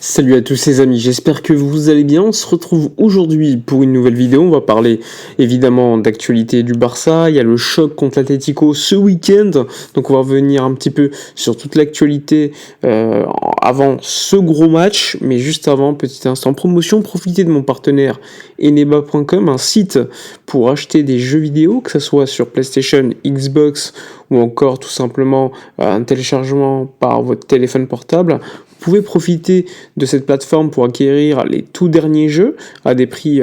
Salut à tous les amis, j'espère que vous allez bien. On se retrouve aujourd'hui pour une nouvelle vidéo. On va parler évidemment d'actualité du Barça. Il y a le choc contre l'Atlético ce week-end. Donc on va revenir un petit peu sur toute l'actualité avant ce gros match. Mais juste avant, petit instant promotion, profitez de mon partenaire eneba.com, un site pour acheter des jeux vidéo, que ce soit sur PlayStation, Xbox ou encore tout simplement un téléchargement par votre téléphone portable. Vous pouvez profiter de cette plateforme pour acquérir les tout derniers jeux à des prix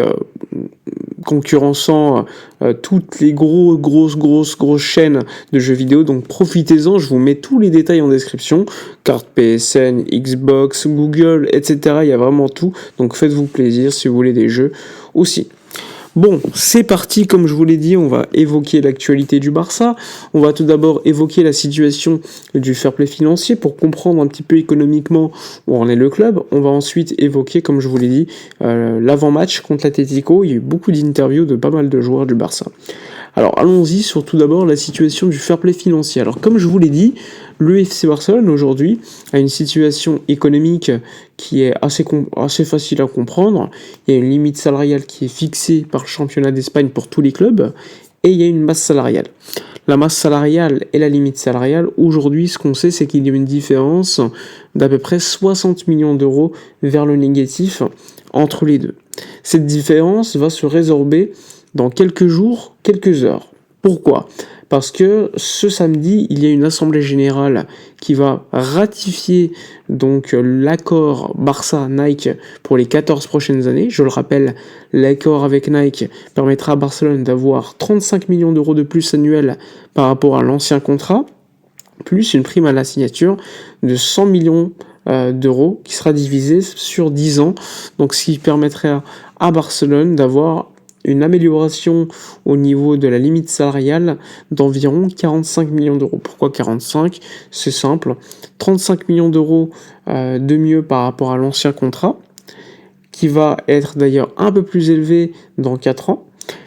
concurrençant toutes les grosses chaînes de jeux vidéo. Donc profitez-en, je vous mets tous les détails en description. Carte PSN, Xbox, Google, etc. Il y a vraiment tout. Donc faites-vous plaisir si vous voulez des jeux aussi. Bon, c'est parti, comme je vous l'ai dit, on va évoquer l'actualité du Barça. On va tout d'abord évoquer la situation du fair play financier pour comprendre un petit peu économiquement où en est le club. On va ensuite évoquer, comme je vous l'ai dit, l'avant-match contre l'Atlético. Il y a eu beaucoup d'interviews de pas mal de joueurs du Barça. Alors allons-y sur tout d'abord la situation du fair play financier. Alors comme je vous l'ai dit, le FC Barcelone aujourd'hui a une situation économique qui est assez facile à comprendre. Il y a une limite salariale qui est fixée par le championnat d'Espagne pour tous les clubs et il y a une masse salariale. La masse salariale et la limite salariale, aujourd'hui ce qu'on sait c'est qu'il y a une différence d'à peu près 60 millions d'euros vers le négatif entre les deux. Cette différence va se résorber dans quelques jours, quelques heures. Pourquoi ? Parce que ce samedi, il y a une assemblée générale qui va ratifier donc l'accord Barça-Nike pour les 14 prochaines années. Je le rappelle, l'accord avec Nike permettra à Barcelone d'avoir 35 millions d'euros de plus annuels par rapport à l'ancien contrat, plus une prime à la signature de 100 millions d'euros qui sera divisée sur 10 ans. Donc ce qui permettrait à Barcelone d'avoir une amélioration au niveau de la limite salariale d'environ 45 millions d'euros. Pourquoi 45 ? C'est simple, 35 millions d'euros de mieux par rapport à l'ancien contrat, qui va être d'ailleurs un peu plus élevé dans 4 ans.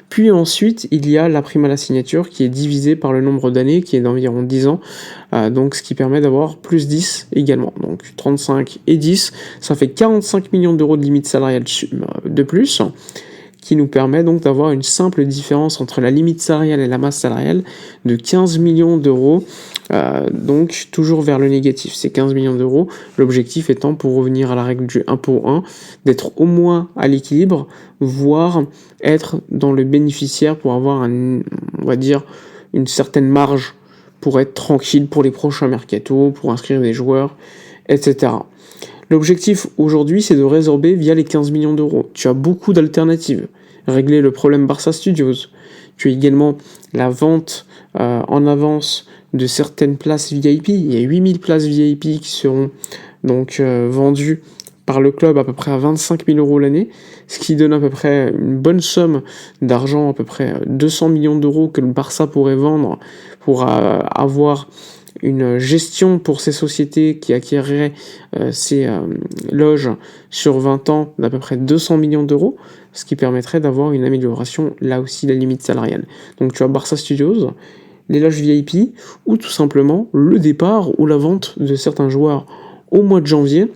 Puis ensuite, il y a la prime à la signature qui est divisée par le nombre d'années, qui est d'environ 10 ans, donc ce qui permet d'avoir plus 10 également. Donc 35 et 10, ça fait 45 millions d'euros de limite salariale de plus, qui nous permet donc d'avoir une simple différence entre la limite salariale et la masse salariale de 15 millions d'euros, donc toujours vers le négatif, c'est 15 millions d'euros, l'objectif étant, pour revenir à la règle du 1 pour 1, d'être au moins à l'équilibre, voire être dans le bénéficiaire pour avoir on va dire, une certaine marge pour être tranquille pour les prochains mercatos, pour inscrire des joueurs, etc. L'objectif aujourd'hui, c'est de résorber via les 15 millions d'euros. Tu as beaucoup d'alternatives. Régler le problème Barça Studios. Tu as également la vente en avance de certaines places VIP. Il y a 8000 places VIP qui seront donc vendues par le club à peu près à 25 000 euros l'année, ce qui donne à peu près une bonne somme d'argent, à peu près 200 millions d'euros que le Barça pourrait vendre pour avoir une gestion pour ces sociétés qui acquéreraient ces loges sur 20 ans d'à peu près 200 millions d'euros, ce qui permettrait d'avoir une amélioration, là aussi, de la limite salariale. Donc tu as Barça Studios, les loges VIP, ou tout simplement le départ ou la vente de certains joueurs au mois de janvier,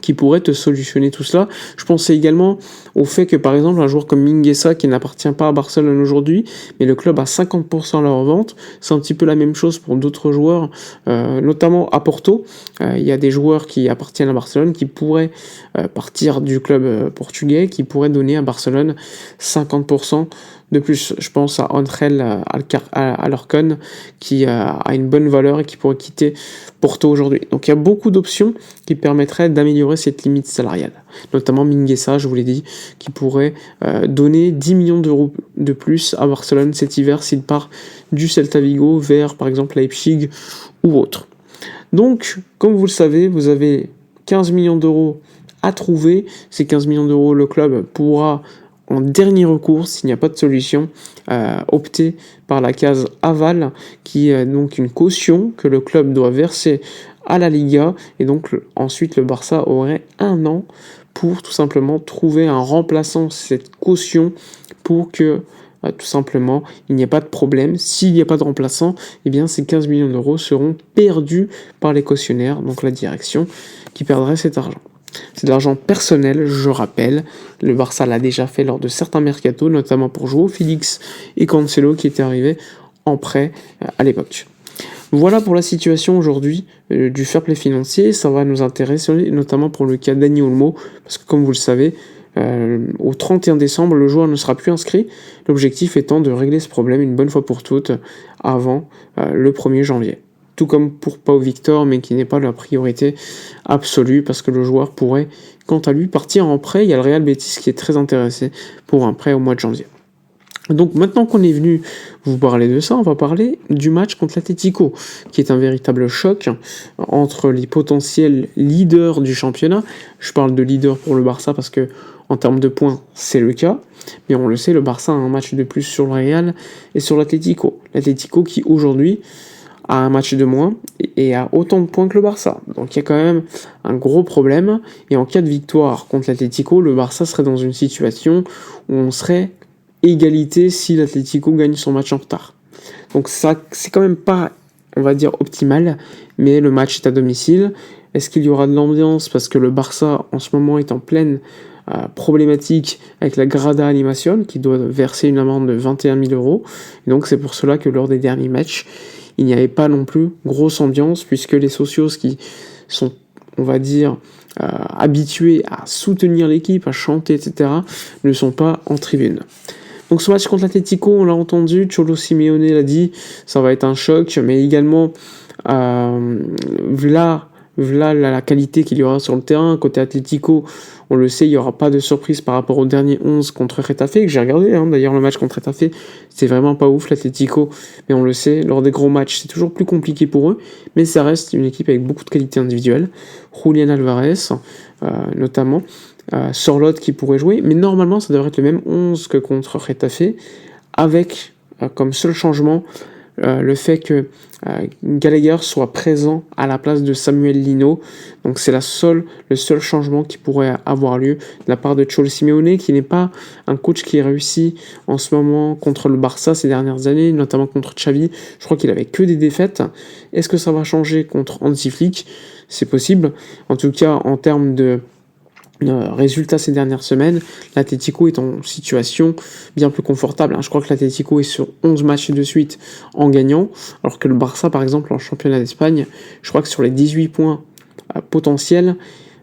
qui pourrait te solutionner tout cela. Je pensais également au fait que, par exemple, un joueur comme Mingueza, qui n'appartient pas à Barcelone aujourd'hui, mais le club a 50% à leur vente, c'est un petit peu la même chose pour d'autres joueurs, notamment à Porto. Il y a des joueurs qui appartiennent à Barcelone, qui pourraient partir du club portugais, qui pourraient donner à Barcelone 50% de plus. Je pense à André Alarcón, qui a une bonne valeur et qui pourrait quitter Porto aujourd'hui. Donc il y a beaucoup d'options qui permettraient d'améliorer cette limite salariale. Notamment Mingueza, je vous l'ai dit, qui pourrait donner 10 millions d'euros de plus à Barcelone cet hiver s'il part du Celta Vigo vers par exemple Leipzig ou autre. Donc, comme vous le savez, vous avez 15 millions d'euros à trouver. Ces 15 millions d'euros, le club pourra, en dernier recours, s'il n'y a pas de solution, opter par la case aval, qui est donc une caution que le club doit verser à la Liga, et donc ensuite le Barça aurait 1 an pour tout simplement trouver un remplaçant cette caution pour que tout simplement il n'y a pas de problème. S'il n'y a pas de remplaçant, eh bien ces 15 millions d'euros seront perdus par les cautionnaires, donc la direction qui perdrait cet argent. C'est de l'argent personnel, je rappelle. Le Barça l'a déjà fait lors de certains mercatos, notamment pour João Félix et Cancelo qui étaient arrivés en prêt à l'époque. Voilà pour la situation aujourd'hui du fair play financier. Ça va nous intéresser notamment pour le cas d'Dani Olmo, parce que comme vous le savez, au 31 décembre, le joueur ne sera plus inscrit. L'objectif étant de régler ce problème une bonne fois pour toutes avant le 1er janvier. Tout comme pour Pau Victor, mais qui n'est pas la priorité absolue, parce que le joueur pourrait, quant à lui, partir en prêt. Il y a le Real Betis qui est très intéressé pour un prêt au mois de janvier. Donc maintenant qu'on est venu vous parler de ça, on va parler du match contre l'Atlético, qui est un véritable choc entre les potentiels leaders du championnat. Je parle de leader pour le Barça parce que en termes de points, c'est le cas. Mais on le sait, le Barça a un match de plus sur le Real et sur l'Atlético. L'Atlético qui aujourd'hui a un match de moins et a autant de points que le Barça. Donc il y a quand même un gros problème. Et en cas de victoire contre l'Atlético, le Barça serait dans une situation où on serait égalité si l'Atlético gagne son match en retard. Donc ça, c'est quand même pas, on va dire, optimal, mais le match est à domicile. Est-ce qu'il y aura de l'ambiance parce que le Barça, en ce moment, est en pleine problématique avec la Grada Animation, qui doit verser une amende de 21 000 euros. Et donc c'est pour cela que lors des derniers matchs, il n'y avait pas non plus grosse ambiance, puisque les socios qui sont, on va dire, habitués à soutenir l'équipe, à chanter, etc., ne sont pas en tribune. Donc ce match contre l'Atlético, on l'a entendu, Cholo Simeone l'a dit, ça va être un choc, mais également voilà la qualité qu'il y aura sur le terrain. Côté Atlético, on le sait, il n'y aura pas de surprise par rapport au dernier 11 contre Getafe, que j'ai regardé, d'ailleurs le match contre Getafe, c'est vraiment pas ouf l'Atlético, mais on le sait, lors des gros matchs, c'est toujours plus compliqué pour eux, mais ça reste une équipe avec beaucoup de qualités individuelles. Julián Alvarez, notamment, Sorloth qui pourrait jouer, mais normalement ça devrait être le même 11 que contre Getafe, avec comme seul changement le fait que Gallagher soit présent à la place de Samuel Lino. Donc c'est le seul changement qui pourrait avoir lieu de la part de Cholo Simeone, qui n'est pas un coach qui réussit en ce moment contre le Barça ces dernières années, notamment contre Xavi. Je crois qu'il avait que des défaites. Est-ce que ça va changer contre Hansi Flick ? C'est possible. En tout cas, en termes de résultat ces dernières semaines, l'Atlético est en situation bien plus confortable. Je crois que l'Atlético est sur 11 matchs de suite en gagnant, alors que le Barça, par exemple, en championnat d'Espagne, je crois que sur les 18 points potentiels,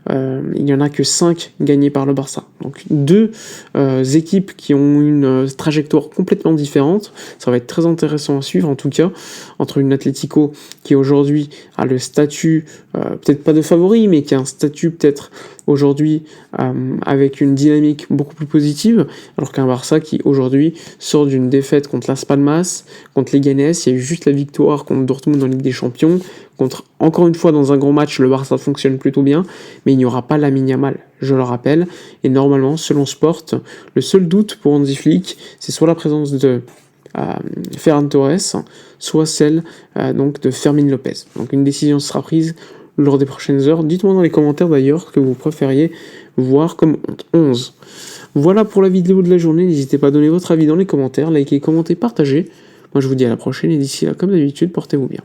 il n'y en a que 5 gagnés par le Barça. Donc deux équipes qui ont une trajectoire complètement différente. Ça va être très intéressant à suivre en tout cas, entre une Atlético qui aujourd'hui a le statut, peut-être pas de favori, mais qui a un statut peut-être aujourd'hui avec une dynamique beaucoup plus positive, alors qu'un Barça qui aujourd'hui sort d'une défaite contre Las Palmas, contre Leganés. Il y a eu juste la victoire contre Dortmund en Ligue des Champions, encore une fois dans un grand match, le Barça fonctionne plutôt bien, mais il n'y aura pas Lamine Yamal, je le rappelle, et normalement, selon Sport, le seul doute pour Hansi Flick, c'est soit la présence de Ferran Torres, soit celle donc de Fermin Lopez. Donc une décision sera prise lors des prochaines heures. Dites-moi dans les commentaires d'ailleurs que vous préfériez voir comme 11. Voilà pour la vidéo de la journée, n'hésitez pas à donner votre avis dans les commentaires, likez, commentez, partagez. Moi je vous dis à la prochaine et d'ici là, comme d'habitude, portez-vous bien.